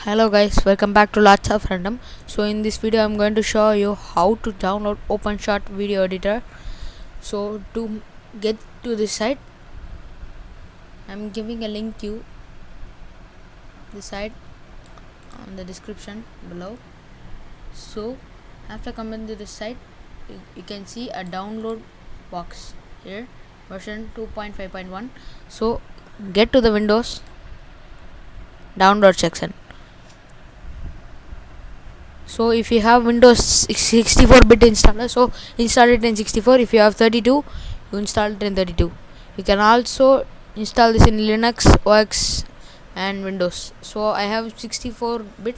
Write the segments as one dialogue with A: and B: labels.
A: Hello guys, welcome back to Lots of Random. So in this video I'm going to show you how to download OpenShot video editor. So to get to this site, I'm giving a link to the site on the description below. So after coming to this site, you can see a download box here, version 2.5.1. So get to the Windows download section. So if you have Windows 64-bit installer, so install it in 64. If you have 32, you install it in 32. You can also install this in Linux, OS and Windows. So I have 64-bit,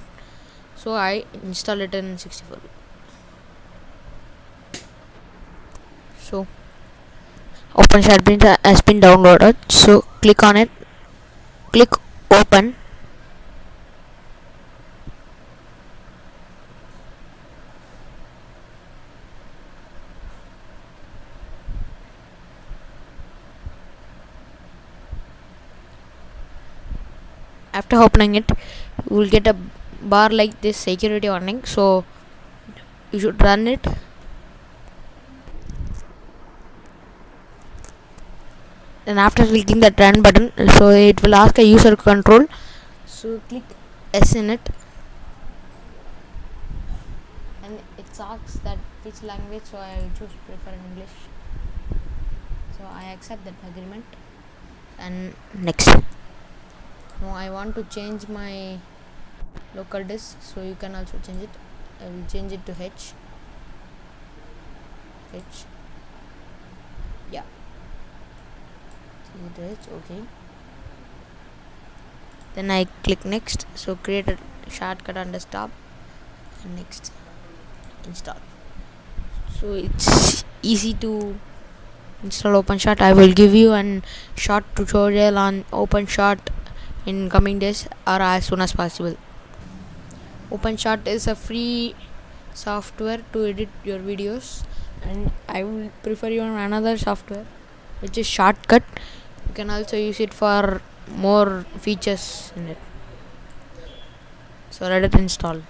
A: so I install it in 64. So OpenShot has been downloaded. So click on it, click open. After opening it, you will get a bar like this, security warning. So you should run it. Then after clicking that run button, so it will ask a user control. So click S in it, and it asks that which language. So I choose prefer English. So I accept that agreement and next. Now I want to change my local disk, so you can also change it. I will change it to H. Yeah, change it to H. Okay, then I click next. So create a shortcut on desktop and next install. So it's easy to install OpenShot. I will give you a short tutorial on OpenShot in coming days or as soon as possible. OpenShot is a free software to edit your videos, and I will prefer you on another software which is Shortcut. You can also use it for more features in it. So let it install.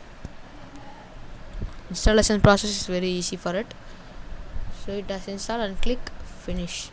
A: Installation process is very easy for it. So it does install and click finish.